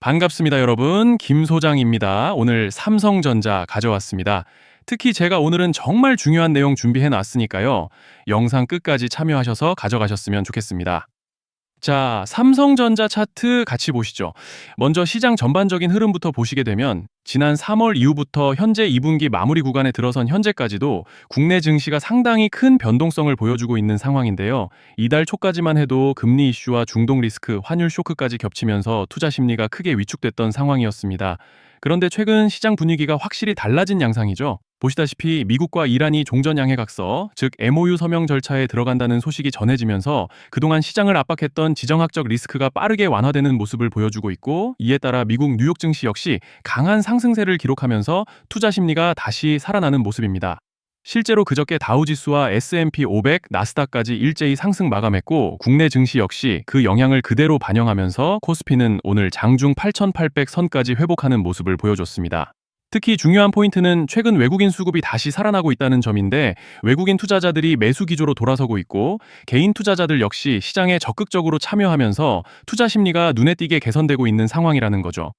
반갑습니다, 여러분. 김 소장입니다. 오늘 삼성전자 가져왔습니다. 특히 제가 오늘은 정말 중요한 내용 준비해 놨으니까요. 영상 끝까지 참여하셔서 가져가셨으면 좋겠습니다. 자, 삼성전자 차트 같이 보시죠. 먼저 시장 전반적인 흐름부터 보시게 되면 지난 3월 이후부터 현재 2분기 마무리 구간에 들어선 현재까지도 국내 증시가 상당히 큰 변동성을 보여주고 있는 상황인데요. 이달 초까지만 해도 금리 이슈와 중동 리스크, 환율 쇼크까지 겹치면서 투자 심리가 크게 위축됐던 상황이었습니다. 그런데 최근 시장 분위기가 확실히 달라진 양상이죠. 보시다시피 미국과 이란이 종전양해각서, 즉 MOU 서명 절차에 들어간다는 소식이 전해지면서 그동안 시장을 압박했던 지정학적 리스크가 빠르게 완화되는 모습을 보여주고 있고, 이에 따라 미국 뉴욕 증시 역시 강한 상승세를 기록하면서 투자 심리가 다시 살아나는 모습입니다. 실제로 그저께 다우지수와 S&P 500, 나스닥까지 일제히 상승 마감했고, 국내 증시 역시 그 영향을 그대로 반영하면서 코스피는 오늘 장중 8,800선까지 회복하는 모습을 보여줬습니다. 특히 중요한 포인트는 최근 외국인 수급이 다시 살아나고 있다는 점인데, 외국인 투자자들이 매수 기조로 돌아서고 있고 개인 투자자들 역시 시장에 적극적으로 참여하면서 투자 심리가 눈에 띄게 개선되고 있는 상황이라는 거죠.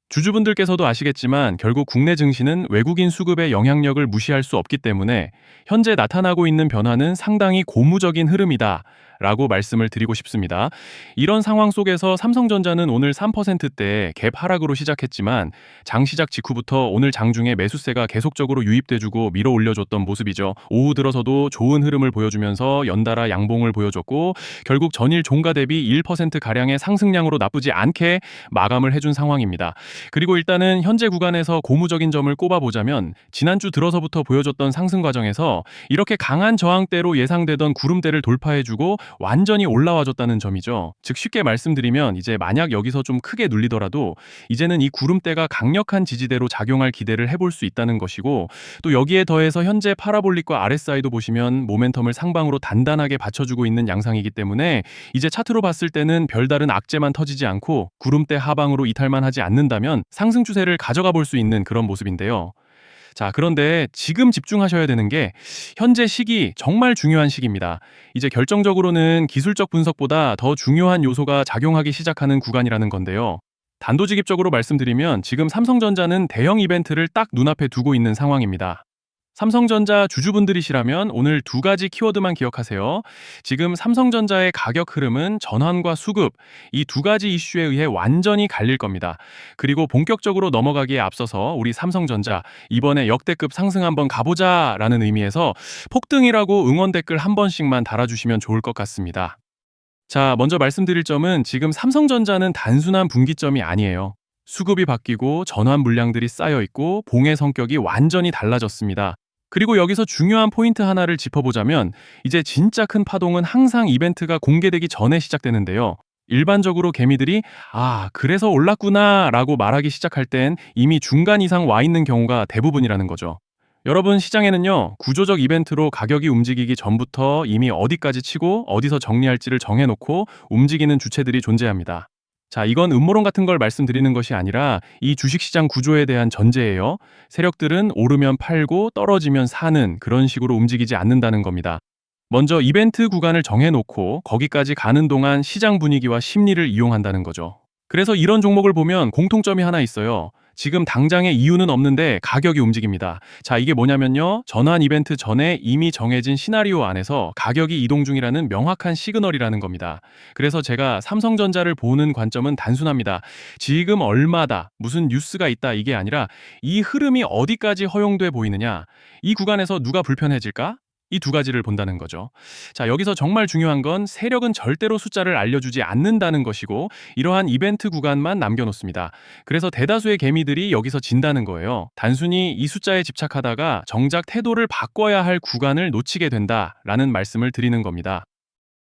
주주분들께서도 아시겠지만 결국 국내 증시는 외국인 수급의 영향력을 무시할 수 없기 때문에 현재 나타나고 있는 변화는 상당히 고무적인 흐름이다 라고 말씀을 드리고 싶습니다. 이런 상황 속에서 삼성전자는 오늘 3%대 갭 하락으로 시작했지만 장시작 직후부터 오늘 장중에 매수세가 계속적으로 유입돼주고 밀어 올려줬던 모습이죠. 오후 들어서도 좋은 흐름을 보여주면서 연달아 양봉을 보여줬고, 결국 전일 종가 대비 1%가량의 상승량으로 나쁘지 않게 마감을 해준 상황입니다. 그리고 일단은 현재 구간에서 고무적인 점을 꼽아보자면 지난주 들어서부터 보여줬던 상승 과정에서 이렇게 강한 저항대로 예상되던 구름대를 돌파해주고 완전히 올라와줬다는 점이죠. 즉 쉽게 말씀드리면 이제 만약 여기서 좀 크게 눌리더라도 이제는 이 구름대가 강력한 지지대로 작용할 기대를 해볼 수 있다는 것이고, 또 여기에 더해서 현재 파라볼릭과 RSI도 보시면 모멘텀을 상방으로 단단하게 받쳐주고 있는 양상이기 때문에 이제 차트로 봤을 때는 별다른 악재만 터지지 않고 구름대 하방으로 이탈만 하지 않는다면 상승 추세를 가져가 볼 수 있는 그런 모습인데요. 자, 그런데 지금 집중하셔야 되는 게 현재 시기 정말 중요한 시기입니다. 이제 결정적으로는 기술적 분석보다 더 중요한 요소가 작용하기 시작하는 구간이라는 건데요. 단도직입적으로 말씀드리면 지금 삼성전자는 대형 이벤트를 딱 눈앞에 두고 있는 상황입니다. 삼성전자 주주분들이시라면 오늘 두 가지 키워드만 기억하세요. 지금 삼성전자의 가격 흐름은 전환과 수급, 이 두 가지 이슈에 의해 완전히 갈릴 겁니다. 그리고 본격적으로 넘어가기에 앞서서 우리 삼성전자 이번에 역대급 상승 한번 가보자 라는 의미에서 폭등이라고 응원 댓글 한 번씩만 달아주시면 좋을 것 같습니다. 자, 먼저 말씀드릴 점은 지금 삼성전자는 단순한 분기점이 아니에요. 수급이 바뀌고 전환 물량들이 쌓여 있고 봉의 성격이 완전히 달라졌습니다. 그리고 여기서 중요한 포인트 하나를 짚어보자면 이제 진짜 큰 파동은 항상 이벤트가 공개되기 전에 시작되는데요. 일반적으로 개미들이 그래서 올랐구나 라고 말하기 시작할 땐 이미 중간 이상 와 있는 경우가 대부분이라는 거죠. 여러분, 시장에는요, 구조적 이벤트로 가격이 움직이기 전부터 이미 어디까지 치고 어디서 정리할지를 정해놓고 움직이는 주체들이 존재합니다. 자, 이건 음모론 같은 걸 말씀드리는 것이 아니라 이 주식시장 구조에 대한 전제예요. 세력들은 오르면 팔고 떨어지면 사는 그런 식으로 움직이지 않는다는 겁니다. 먼저 이벤트 구간을 정해놓고 거기까지 가는 동안 시장 분위기와 심리를 이용한다는 거죠. 그래서 이런 종목을 보면 공통점이 하나 있어요. 지금 당장의 이유는 없는데 가격이 움직입니다. 자, 이게 뭐냐면요, 전환 이벤트 전에 이미 정해진 시나리오 안에서 가격이 이동 중이라는 명확한 시그널이라는 겁니다. 그래서 제가 삼성전자를 보는 관점은 단순합니다. 지금 얼마다, 무슨 뉴스가 있다, 이게 아니라 이 흐름이 어디까지 허용돼 보이느냐, 이 구간에서 누가 불편해질까? 이 두 가지를 본다는 거죠. 자, 여기서 정말 중요한 건 세력은 절대로 숫자를 알려주지 않는다는 것이고, 이러한 이벤트 구간만 남겨놓습니다. 그래서 대다수의 개미들이 여기서 진다는 거예요. 단순히 이 숫자에 집착하다가 정작 태도를 바꿔야 할 구간을 놓치게 된다라는 말씀을 드리는 겁니다.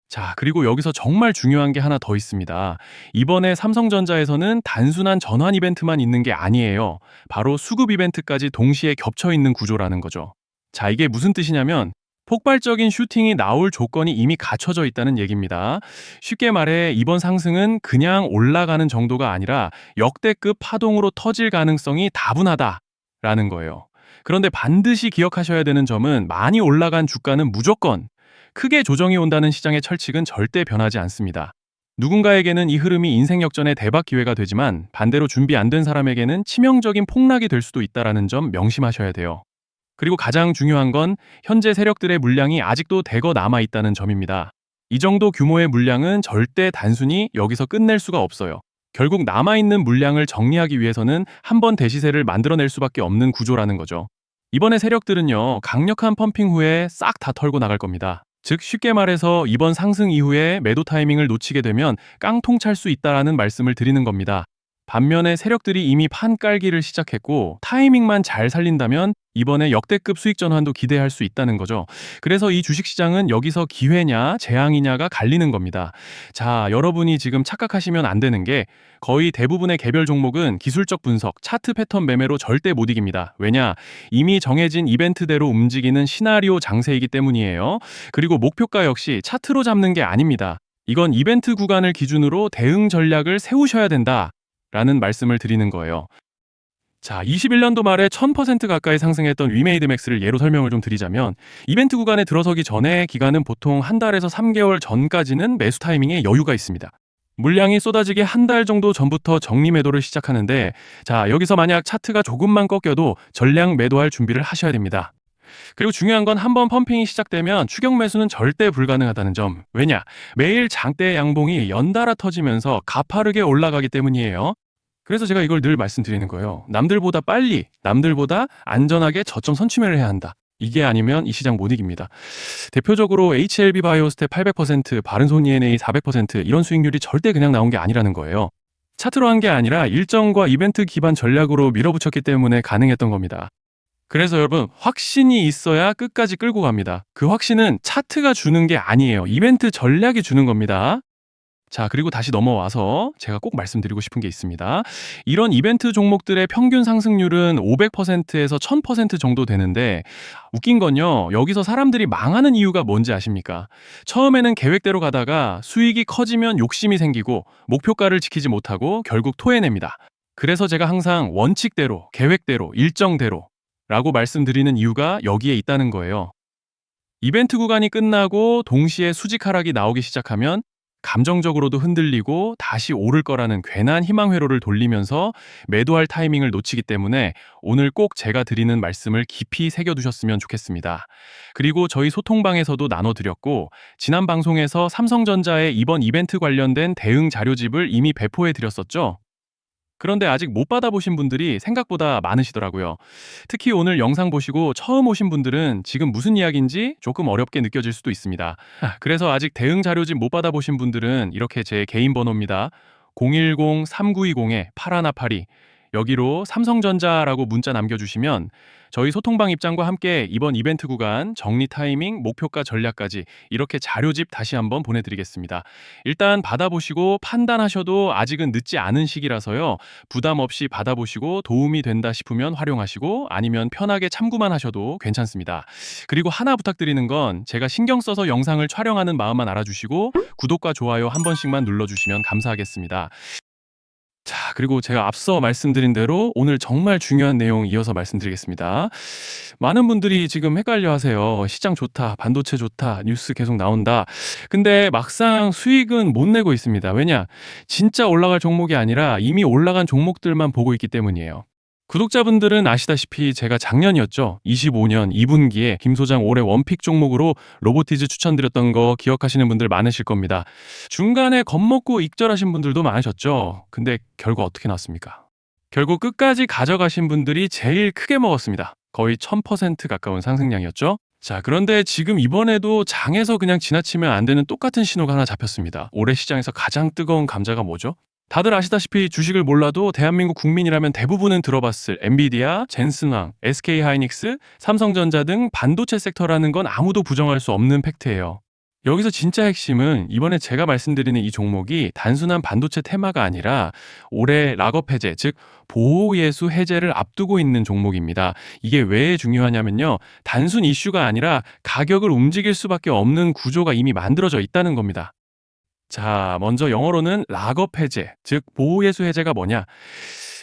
자, 그리고 여기서 정말 중요한 게 하나 더 있습니다. 이번에 삼성전자에서는 단순한 전환 이벤트만 있는 게 아니에요. 바로 수급 이벤트까지 동시에 겹쳐 있는 구조라는 거죠. 자, 이게 무슨 뜻이냐면 폭발적인 슈팅이 나올 조건이 이미 갖춰져 있다는 얘기입니다. 쉽게 말해 이번 상승은 그냥 올라가는 정도가 아니라 역대급 파동으로 터질 가능성이 다분하다라는 거예요. 그런데 반드시 기억하셔야 되는 점은 많이 올라간 주가는 무조건 크게 조정이 온다는 시장의 철칙은 절대 변하지 않습니다. 누군가에게는 이 흐름이 인생 역전의 대박 기회가 되지만 반대로 준비 안 된 사람에게는 치명적인 폭락이 될 수도 있다는 점 명심하셔야 돼요. 그리고 가장 중요한 건 현재 세력들의 물량이 아직도 대거 남아 있다는 점입니다. 이 정도 규모의 물량은 절대 단순히 여기서 끝낼 수가 없어요. 결국 남아있는 물량을 정리하기 위해서는 한 번 대시세를 만들어낼 수밖에 없는 구조라는 거죠. 이번에 세력들은요, 강력한 펌핑 후에 싹 다 털고 나갈 겁니다. 즉, 쉽게 말해서 이번 상승 이후에 매도 타이밍을 놓치게 되면 깡통 찰 수 있다라는 말씀을 드리는 겁니다. 반면에 세력들이 이미 판 깔기를 시작했고 타이밍만 잘 살린다면 이번에 역대급 수익 전환도 기대할 수 있다는 거죠. 그래서 이 주식시장은 여기서 기회냐 재앙이냐가 갈리는 겁니다. 자, 여러분이 지금 착각하시면 안 되는 게 거의 대부분의 개별 종목은 기술적 분석, 차트 패턴 매매로 절대 못 이깁니다. 왜냐? 이미 정해진 이벤트대로 움직이는 시나리오 장세이기 때문이에요. 그리고 목표가 역시 차트로 잡는 게 아닙니다. 이건 이벤트 구간을 기준으로 대응 전략을 세우셔야 된다. 라는 말씀을 드리는 거예요. 자, 21년도 말에 1000% 가까이 상승했던 위메이드맥스를 예로 설명을 좀 드리자면 이벤트 구간에 들어서기 전에 기간은 보통 한 달에서 3개월 전까지는 매수 타이밍에 여유가 있습니다. 물량이 쏟아지기 한 달 정도 전부터 정리 매도를 시작하는데 자, 여기서 만약 차트가 조금만 꺾여도 전량 매도할 준비를 하셔야 됩니다. 그리고 중요한 건 한번 펌핑이 시작되면 추격 매수는 절대 불가능하다는 점. 왜냐? 매일 장대 양봉이 연달아 터지면서 가파르게 올라가기 때문이에요. 그래서 제가 이걸 늘 말씀드리는 거예요. 남들보다 빨리, 남들보다 안전하게 저점 선취매를 해야 한다. 이게 아니면 이 시장 못 이깁니다. 대표적으로 HLB 바이오스텝 800%, 바른손 ENA 400% 이런 수익률이 절대 그냥 나온 게 아니라는 거예요. 차트로 한 게 아니라 일정과 이벤트 기반 전략으로 밀어붙였기 때문에 가능했던 겁니다. 그래서 여러분, 확신이 있어야 끝까지 끌고 갑니다. 그 확신은 차트가 주는 게 아니에요. 이벤트 전략이 주는 겁니다. 자, 그리고 다시 넘어와서 제가 꼭 말씀드리고 싶은 게 있습니다. 이런 이벤트 종목들의 평균 상승률은 500%에서 1000% 정도 되는데 웃긴 건요. 여기서 사람들이 망하는 이유가 뭔지 아십니까? 처음에는 계획대로 가다가 수익이 커지면 욕심이 생기고 목표가를 지키지 못하고 결국 토해냅니다. 그래서 제가 항상 원칙대로, 계획대로, 일정대로 라고 말씀드리는 이유가 여기에 있다는 거예요. 이벤트 구간이 끝나고 동시에 수직 하락이 나오기 시작하면 감정적으로도 흔들리고 다시 오를 거라는 괜한 희망 회로를 돌리면서 매도할 타이밍을 놓치기 때문에 오늘 꼭 제가 드리는 말씀을 깊이 새겨두셨으면 좋겠습니다. 그리고 저희 소통방에서도 나눠드렸고 지난 방송에서 삼성전자의 이번 이벤트 관련된 대응 자료집을 이미 배포해 드렸었죠. 그런데 아직 못 받아보신 분들이 생각보다 많으시더라고요. 특히 오늘 영상 보시고 처음 오신 분들은 지금 무슨 이야기인지 조금 어렵게 느껴질 수도 있습니다. 그래서 아직 대응 자료집 못 받아보신 분들은 이렇게 제 개인 번호입니다. 010-3920-8182 여기로 삼성전자라고 문자 남겨주시면 저희 소통방 입장과 함께 이번 이벤트 구간 정리 타이밍, 목표가 전략까지 이렇게 자료집 다시 한번 보내드리겠습니다. 일단 받아보시고 판단하셔도 아직은 늦지 않은 시기라서요. 부담 없이 받아보시고 도움이 된다 싶으면 활용하시고 아니면 편하게 참고만 하셔도 괜찮습니다. 그리고 하나 부탁드리는 건 제가 신경 써서 영상을 촬영하는 마음만 알아주시고 구독과 좋아요 한 번씩만 눌러주시면 감사하겠습니다. 자, 그리고 제가 앞서 말씀드린 대로 오늘 정말 중요한 내용 이어서 말씀드리겠습니다. 많은 분들이 지금 헷갈려 하세요. 시장 좋다, 반도체 좋다, 뉴스 계속 나온다. 근데 막상 수익은 못 내고 있습니다. 왜냐? 진짜 올라갈 종목이 아니라 이미 올라간 종목들만 보고 있기 때문이에요. 구독자분들은 아시다시피 제가 작년이었죠. 25년 2분기에 김 소장 올해 원픽 종목으로 로보티즈 추천드렸던 거 기억하시는 분들 많으실 겁니다. 중간에 겁먹고 익절하신 분들도 많으셨죠. 근데 결과 어떻게 나왔습니까? 결국 끝까지 가져가신 분들이 제일 크게 먹었습니다. 거의 1000% 가까운 상승량이었죠. 자, 그런데 지금 이번에도 장에서 그냥 지나치면 안 되는 똑같은 신호가 하나 잡혔습니다. 올해 시장에서 가장 뜨거운 감자가 뭐죠? 다들 아시다시피 주식을 몰라도 대한민국 국민이라면 대부분은 들어봤을 엔비디아, 젠슨왕, SK하이닉스, 삼성전자 등 반도체 섹터라는 건 아무도 부정할 수 없는 팩트예요. 여기서 진짜 핵심은 이번에 제가 말씀드리는 이 종목이 단순한 반도체 테마가 아니라 올해 락업 해제, 즉 보호예수 해제를 앞두고 있는 종목입니다. 이게 왜 중요하냐면요. 단순 이슈가 아니라 가격을 움직일 수밖에 없는 구조가 이미 만들어져 있다는 겁니다. 자, 먼저 영어로는 락업 해제, 즉 보호예수 해제가 뭐냐?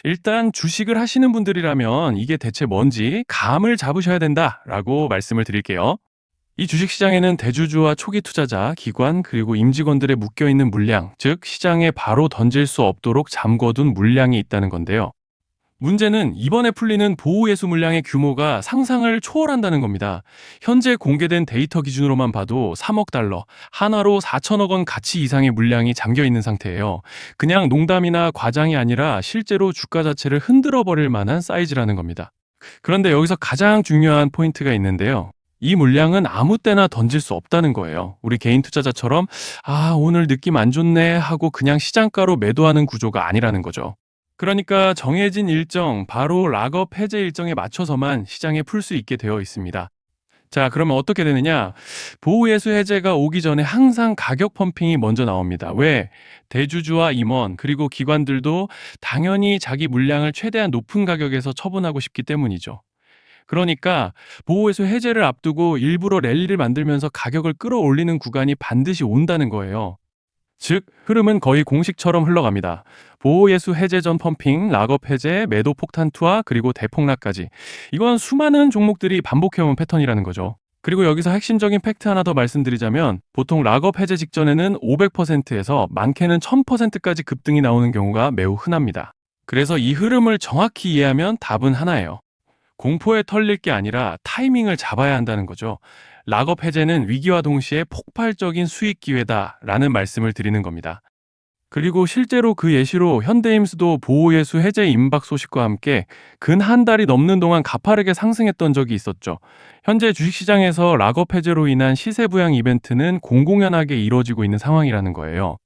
일단 주식을 하시는 분들이라면 이게 대체 뭔지 감을 잡으셔야 된다라고 말씀을 드릴게요. 이 주식시장에는 대주주와 초기 투자자, 기관, 그리고 임직원들의 묶여있는 물량, 즉 시장에 바로 던질 수 없도록 잠궈둔 물량이 있다는 건데요. 문제는 이번에 풀리는 보호예수 물량의 규모가 상상을 초월한다는 겁니다. 현재 공개된 데이터 기준으로만 봐도 3억 달러, 한화로 4천억 원 가치 이상의 물량이 잠겨 있는 상태예요. 그냥 농담이나 과장이 아니라 실제로 주가 자체를 흔들어 버릴 만한 사이즈라는 겁니다. 그런데 여기서 가장 중요한 포인트가 있는데요. 이 물량은 아무 때나 던질 수 없다는 거예요. 우리 개인 투자자처럼 오늘 느낌 안 좋네 하고 그냥 시장가로 매도하는 구조가 아니라는 거죠. 그러니까 정해진 일정, 바로 락업 해제 일정에 맞춰서만 시장에 풀 수 있게 되어 있습니다. 자, 그러면 어떻게 되느냐? 보호예수 해제가 오기 전에 항상 가격 펌핑이 먼저 나옵니다. 왜? 대주주와 임원, 그리고 기관들도 당연히 자기 물량을 최대한 높은 가격에서 처분하고 싶기 때문이죠. 그러니까 보호예수 해제를 앞두고 일부러 랠리를 만들면서 가격을 끌어올리는 구간이 반드시 온다는 거예요. 즉, 흐름은 거의 공식처럼 흘러갑니다. 보호예수 해제 전 펌핑, 락업 해제, 매도 폭탄 투하, 그리고 대폭락까지. 이건 수많은 종목들이 반복해온 패턴이라는 거죠. 그리고 여기서 핵심적인 팩트 하나 더 말씀드리자면 보통 락업 해제 직전에는 500%에서 많게는 1000%까지 급등이 나오는 경우가 매우 흔합니다. 그래서 이 흐름을 정확히 이해하면 답은 하나예요. 공포에 털릴 게 아니라 타이밍을 잡아야 한다는 거죠. 락업 해제는 위기와 동시에 폭발적인 수익 기회다라는 말씀을 드리는 겁니다. 그리고 실제로 그 예시로 현대임수도 보호예수 해제 임박 소식과 함께 근 한 달이 넘는 동안 가파르게 상승했던 적이 있었죠. 현재 주식시장에서 락업 해제로 인한 시세 부양 이벤트는 공공연하게 이루어지고 있는 상황이라는 거예요.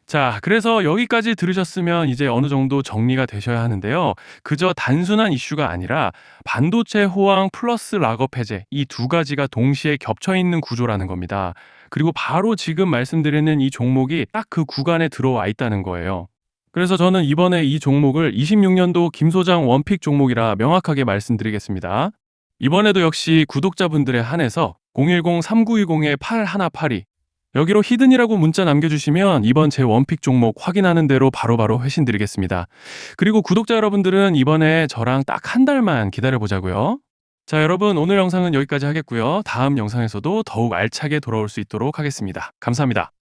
자, 그래서 여기까지 들으셨으면 이제 어느 정도 정리가 되셔야 하는데요. 그저 단순한 이슈가 아니라 반도체 호황 플러스 락업 해제 이 두 가지가 동시에 겹쳐 있는 구조라는 겁니다. 그리고 바로 지금 말씀드리는 이 종목이 딱 그 구간에 들어와 있다는 거예요. 그래서 저는 이번에 이 종목을 26년도 김 소장 원픽 종목이라 명확하게 말씀드리겠습니다. 이번에도 역시 구독자분들에 한해서 010-3920-8182 여기로 히든이라고 문자 남겨주시면 이번 제 원픽 종목 확인하는 대로 바로바로 회신 드리겠습니다. 그리고 구독자 여러분들은 이번에 저랑 딱 한 달만 기다려보자고요. 자, 여러분 오늘 영상은 여기까지 하겠고요. 다음 영상에서도 더욱 알차게 돌아올 수 있도록 하겠습니다. 감사합니다.